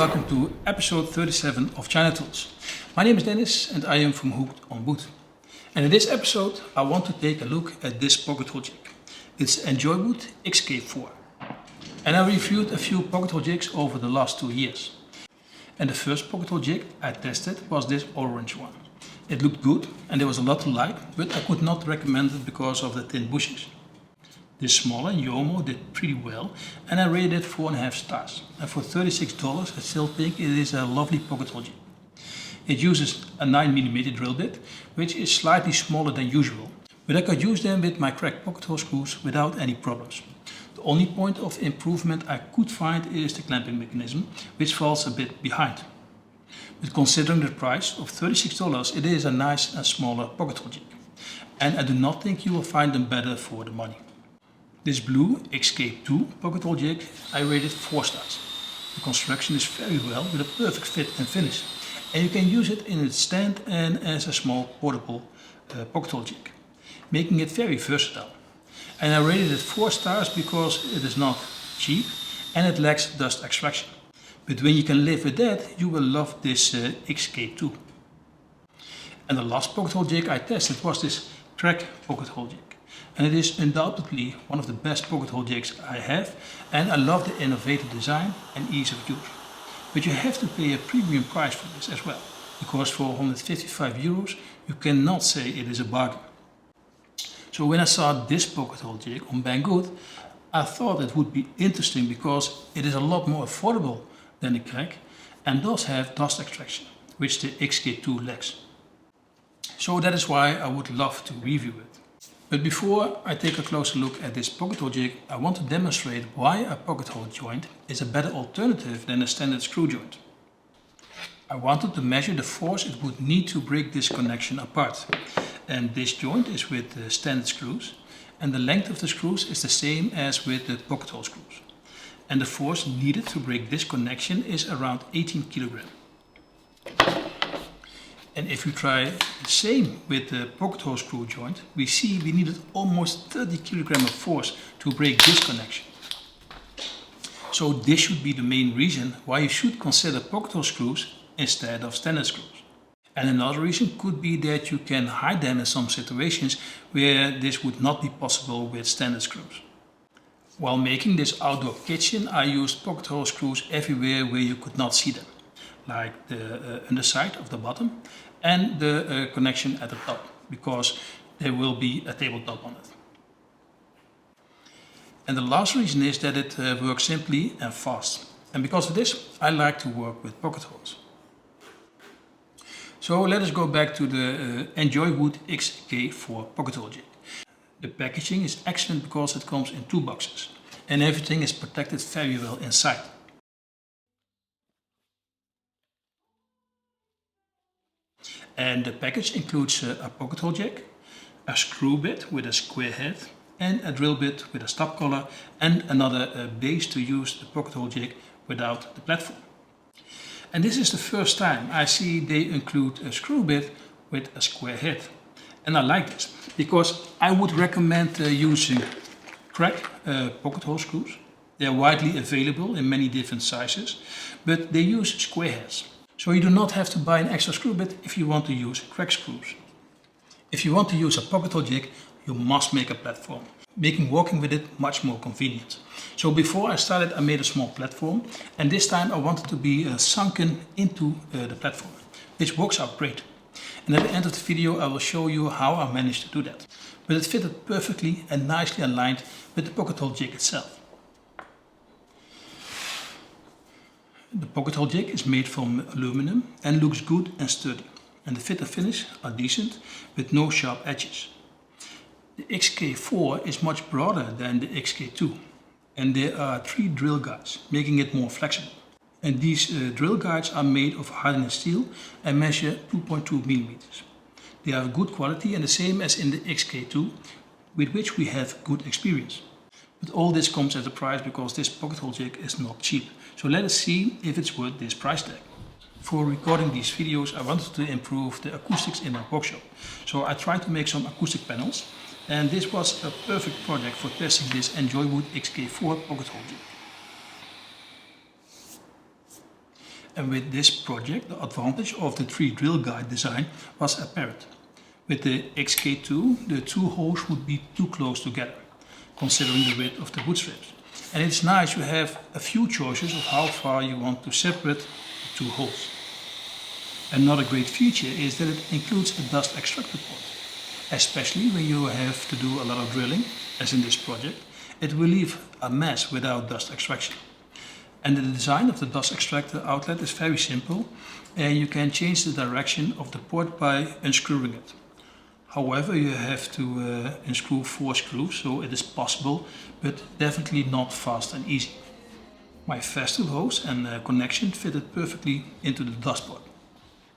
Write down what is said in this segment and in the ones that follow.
welcome to episode 37 of China Tools. My name is Dennis and I am from Hooked on Wood. And in this episode I want to take a look at this pocket hole jig. It's Enjoywood XK4. And I reviewed a few pocket hole jigs over the last 2 years. And the first pocket hole jig I tested was this orange one. It looked good and there was a lot to like, but I could not recommend it because of the thin bushings. This smaller Yomo did pretty well and I rated it 4.5 stars. And for $36 I still think it is a lovely pocket hole jig. It uses a 9mm drill bit, which is slightly smaller than usual, but I could use them with my cracked pocket hole screws without any problems. The only point of improvement I could find is the clamping mechanism, which falls a bit behind. But considering the price of $36, it is a nice and smaller pocket hole jig. And I do not think you will find them better for the money. This blue XK2 Pocket Hole Jig I rated 4 stars. The construction is very well with a perfect fit and finish. And you can use it in its stand and as a small portable pocket hole jig, making it very versatile. And I rated it 4 stars because it is not cheap and it lacks dust extraction. But when you can live with that, you will love this XK2. And the last pocket hole jig I tested was this crack pocket hole jig. And it is undoubtedly one of the best pocket hole jigs I have, and I love the innovative design and ease of use. But you have to pay a premium price for this as well, because for 155 euros you cannot say it is a bargain. So when I saw this pocket hole jig on Banggood, I thought it would be interesting because it is a lot more affordable than the crack and does have dust extraction, which the XK2 lacks. So that is why I would love to review it. But before I take a closer look at this pocket hole jig, I want to demonstrate why a pocket hole joint is a better alternative than a standard screw joint. I wanted to measure the force it would need to break this connection apart. And this joint is with the standard screws, and the length of the screws is the same as with the pocket hole screws. And the force needed to break this connection is around 18 kg. And if you try the same with the pocket hole screw joint, we see we needed almost 30 kg of force to break this connection. So this should be the main reason why you should consider pocket hole screws instead of standard screws. And another reason could be that you can hide them in some situations where this would not be possible with standard screws. While making this outdoor kitchen, I used pocket hole screws everywhere where you could not see them, like the underside of the bottom and the connection at the top, because there will be a tabletop on it. And the last reason is that it works simply and fast. And because of this, I like to work with pocket holes. So let us go back to the Enjoywood XK4 Pocket Hole Jig. The packaging is excellent because it comes in 2 boxes and everything is protected very well inside. And the package includes a pocket hole jig, a screw bit with a square head and a drill bit with a stop collar and another base to use the pocket hole jig without the platform. And this is the first time I see they include a screw bit with a square head. And I like this because I would recommend using crack pocket hole screws. They are widely available in many different sizes, but they use square heads. So you do not have to buy an extra screw bit if you want to use crack screws. If you want to use a pocket hole jig, you must make a platform, making walking with it much more convenient. So before I started, I made a small platform, and this time I wanted to be sunken into the platform, which works out great. And at the end of the video I will show you how I managed to do that. But it fitted perfectly and nicely aligned with the pocket hole jig itself. The pocket hole jig is made from aluminum and looks good and sturdy. And the fit and finish are decent with no sharp edges. The XK4 is much broader than the XK2. And there are 3 drill guides, making it more flexible. And these drill guides are made of hardened steel and measure 2.2 mm. They are of good quality and the same as in the XK2, with which we have good experience. But all this comes at a price because this pocket hole jig is not cheap. So let us see if it's worth this price tag. For recording these videos I wanted to improve the acoustics in my workshop. So I tried to make some acoustic panels, and this was a perfect project for testing this Enjoywood XK4 Pocket Hole Jig. And with this project, the advantage of the 3 drill guide design was apparent. With the XK2, the 2 holes would be too close together, considering the width of the wood strips. And it's nice to have a few choices of how far you want to separate the 2 holes. Another great feature is that it includes a dust extractor port. Especially when you have to do a lot of drilling, as in this project, it will leave a mess without dust extraction. And the design of the dust extractor outlet is very simple, and you can change the direction of the port by unscrewing it. However, you have to unscrew 4 screws, so it is possible, but definitely not fast and easy. My festool hose and connection fitted perfectly into the dust port.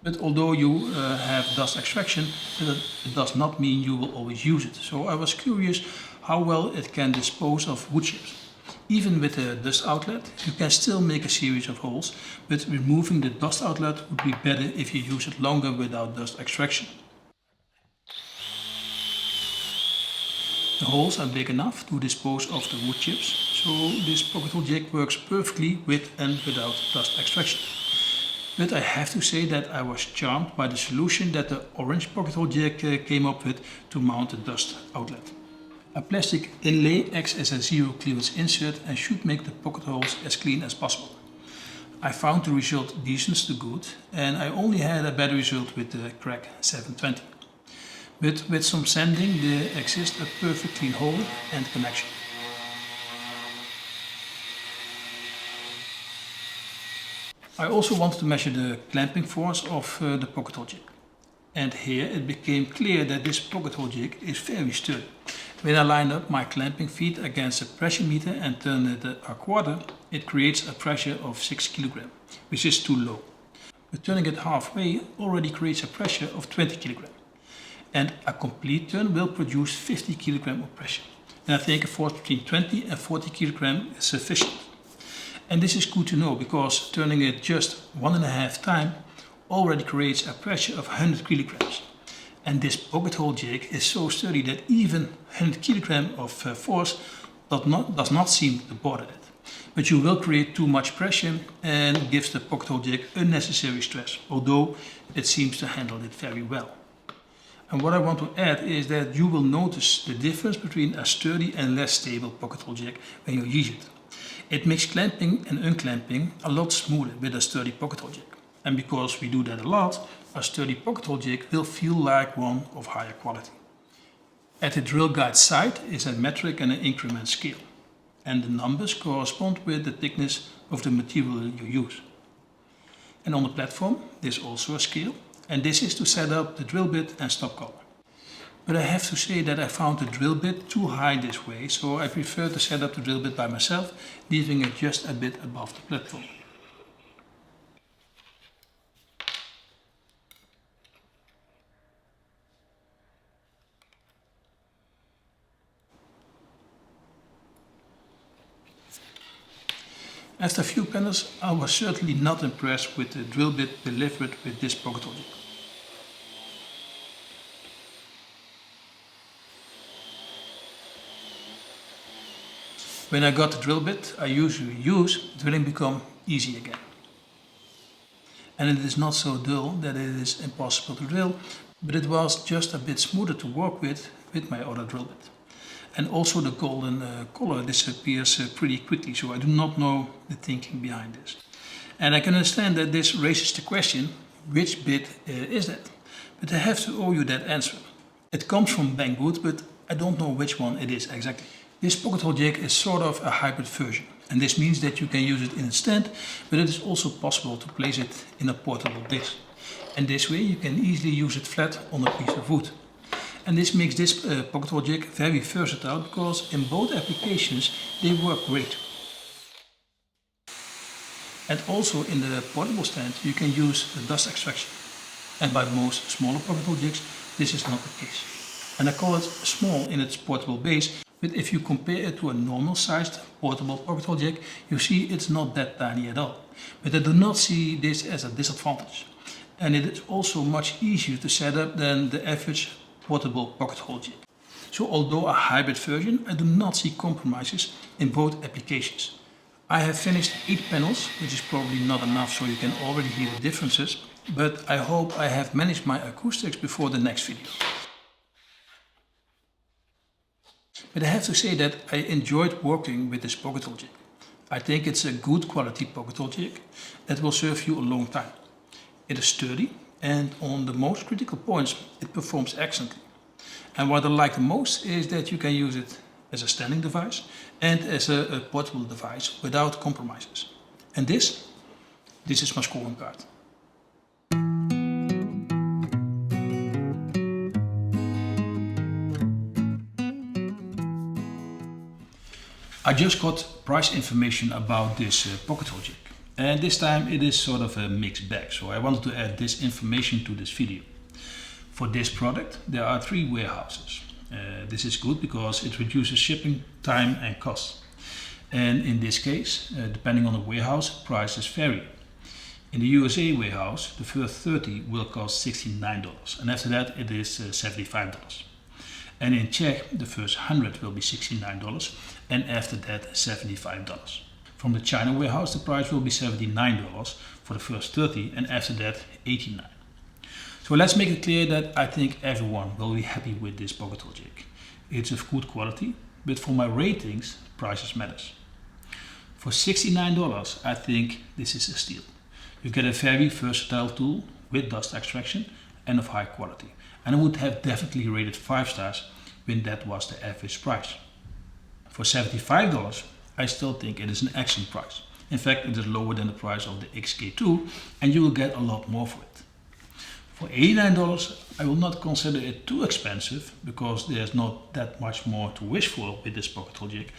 But although you have dust extraction, it does not mean you will always use it. So I was curious how well it can dispose of wood chips. Even with a dust outlet, you can still make a series of holes, but removing the dust outlet would be better if you use it longer without dust extraction. The holes are big enough to dispose of the wood chips, so this pocket hole jig works perfectly with and without dust extraction. But I have to say that I was charmed by the solution that the orange pocket hole jig came up with to mount the dust outlet. A plastic inlay acts as a zero clearance insert and should make the pocket holes as clean as possible. I found the result decent to good, and I only had a better result with the Crack 720. But with some sanding there exists a perfect clean hole and connection. I also wanted to measure the clamping force of the pocket hole jig. And here it became clear that this pocket hole jig is very sturdy. When I line up my clamping feet against a pressure meter and turn it a quarter, it creates a pressure of 6 kg, which is too low. But turning it halfway already creates a pressure of 20 kg. And a complete turn will produce 50 kg of pressure. And I think a force between 20 and 40 kg is sufficient. And this is good to know because turning it just 1.5 times already creates a pressure of 100 kg. And this pocket hole jig is so sturdy that even 100 kg of force does not seem to bother it. But you will create too much pressure and gives the pocket hole jig unnecessary stress, although it seems to handle it very well. And what I want to add is that you will notice the difference between a sturdy and less stable pocket hole jig when you use it. It makes clamping and unclamping a lot smoother with a sturdy pocket hole jig. And because we do that a lot, a sturdy pocket hole jig will feel like one of higher quality. At the drill guide side is a metric and an increment scale. And the numbers correspond with the thickness of the material you use. And on the platform there's also a scale. And this is to set up the drill bit and stop collar. But I have to say that I found the drill bit too high this way, so I prefer to set up the drill bit by myself, leaving it just a bit above the platform. After a few panels, I was certainly not impressed with the drill bit delivered with this pocket hole jig. When I got the drill bit I usually use, drilling became easy again. And it is not so dull that it is impossible to drill, but it was just a bit smoother to work with my other drill bit. And also the golden color disappears pretty quickly, so I do not know the thinking behind this. And I can understand that this raises the question, which bit is that? But I have to owe you that answer. It comes from Banggood, but I don't know which one it is exactly. This pocket hole jig is sort of a hybrid version, and this means that you can use it in a stand, but it is also possible to place it in a portable disc. And this way you can easily use it flat on a piece of wood. And this makes this pocket hole jig very versatile because in both applications they work great. And also in the portable stand you can use the dust extraction. And by most smaller pocket hole jigs this is not the case. And I call it small in its portable base, but if you compare it to a normal sized portable pocket hole jig, you see it's not that tiny at all. But I do not see this as a disadvantage. And it is also much easier to set up than the average portable pocket hole jig. So although a hybrid version, I do not see compromises in both applications. I have finished 8 panels, which is probably not enough so you can already hear the differences, but I hope I have managed my acoustics before the next video. But I have to say that I enjoyed working with this pocket hole jig. I think it's a good quality pocket hole jig that will serve you a long time. It is sturdy and on the most critical points it performs excellently. And what I like the most is that you can use it as a standing device and as a portable device without compromises. And this is my scoring card. I just got price information about this pocket hole jig, and this time it is sort of a mixed bag, so I wanted to add this information to this video. For this product there are 3 warehouses. This is good because it reduces shipping time and costs. And in this case, depending on the warehouse, prices vary. In the USA warehouse, the first 30 will cost $69 and after that it is $75. And in Czech, the first 100 will be $69 and after that $75. From the China warehouse, the price will be $79 for the first 30 and after that $89. So let's make it clear that I think everyone will be happy with this pocket hole jig. It's of good quality, but for my ratings, prices matters. For $69, I think this is a steal. You get a very versatile tool with dust extraction and of high quality. And I would have definitely rated 5 stars when that was the average price. For $75, I still think it is an excellent price. In fact, it is lower than the price of the XK2 and you will get a lot more for it. For $89, I will not consider it too expensive because there's not that much more to wish for with this pocket hole jig,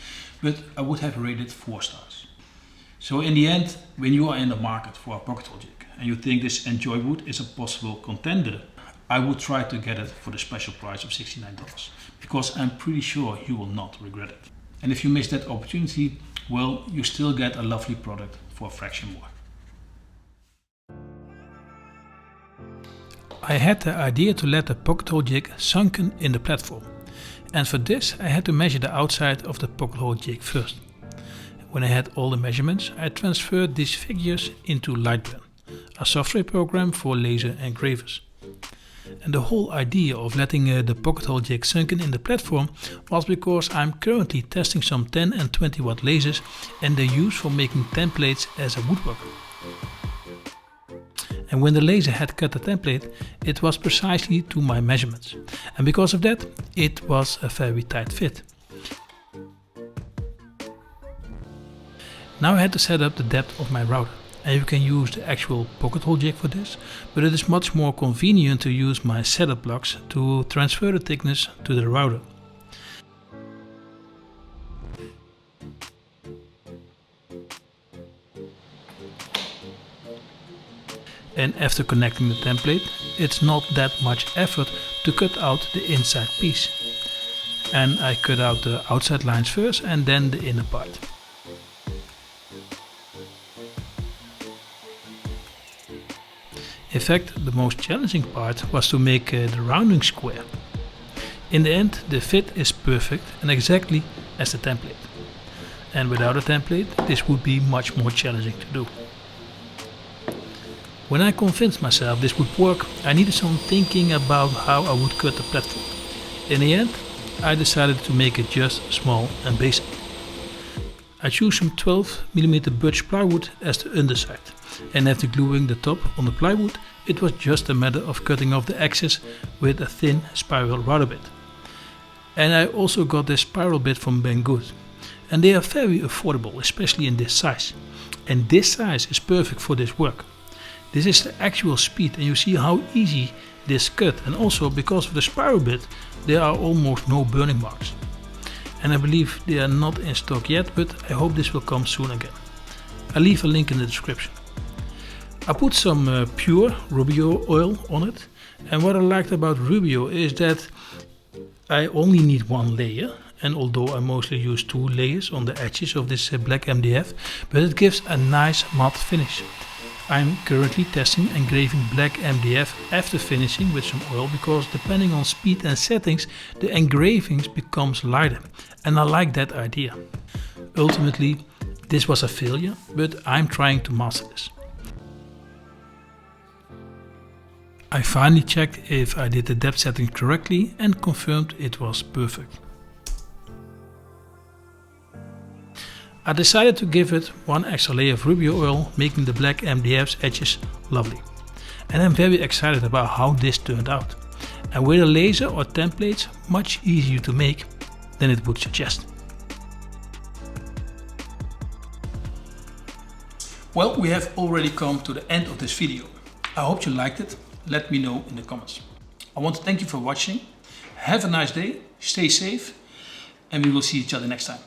but I would have rated 4 stars. So in the end, when you are in the market for a pocket hole jig and you think this Enjoywood is a possible contender, I would try to get it for the special price of $69 because I'm pretty sure you will not regret it. And if you miss that opportunity, well, you still get a lovely product for a fraction more. I had the idea to let the pocket hole jig sunken in the platform, and for this I had to measure the outside of the pocket hole jig first. When I had all the measurements, I transferred these figures into Lightpen, a software program for laser engravers. And the whole idea of letting the pocket hole jig sunken in the platform was because I'm currently testing some 10 and 20 watt lasers and they're used for making templates as a woodworker. And when the laser had cut the template, it was precisely to my measurements. And because of that, it was a very tight fit. Now I had to set up the depth of my router. And you can use the actual pocket hole jig for this, but it is much more convenient to use my setup blocks to transfer the thickness to the router. And after connecting the template, it's not that much effort to cut out the inside piece. And I cut out the outside lines first and then the inner part. In fact, the most challenging part was to make the rounding square. In the end, the fit is perfect and exactly as the template. And without a template, this would be much more challenging to do. When I convinced myself this would work, I needed some thinking about how I would cut the platform. In the end, I decided to make it just small and basic. I chose some 12mm birch plywood as the underside, and after gluing the top on the plywood, it was just a matter of cutting off the excess with a thin spiral router bit. And I also got this spiral bit from Banggood, and they are very affordable, especially in this size. And this size is perfect for this work. This is the actual speed, and you see how easy this cut, and also because of the spiral bit there are almost no burning marks. And I believe they are not in stock yet, but I hope this will come soon again. I'll leave a link in the description. I put some pure Rubio oil on it, and what I liked about Rubio is that I only need one layer, and although I mostly use 2 layers on the edges of this black MDF, but it gives a nice matte finish. I'm currently testing engraving black MDF after finishing with some oil, because depending on speed and settings the engravings becomes lighter, and I like that idea. Ultimately, This was a failure, but I'm trying to master this. I finally checked if I did the depth setting correctly and confirmed it was perfect. I decided to give it one extra layer of ruby oil, making the black MDF's edges lovely. And I'm very excited about how this turned out. And with a laser or templates, much easier to make than it would suggest. Well, we have already come to the end of this video. I hope you liked it. Let me know in the comments. I want to thank you for watching. Have a nice day, stay safe, and we will see each other next time.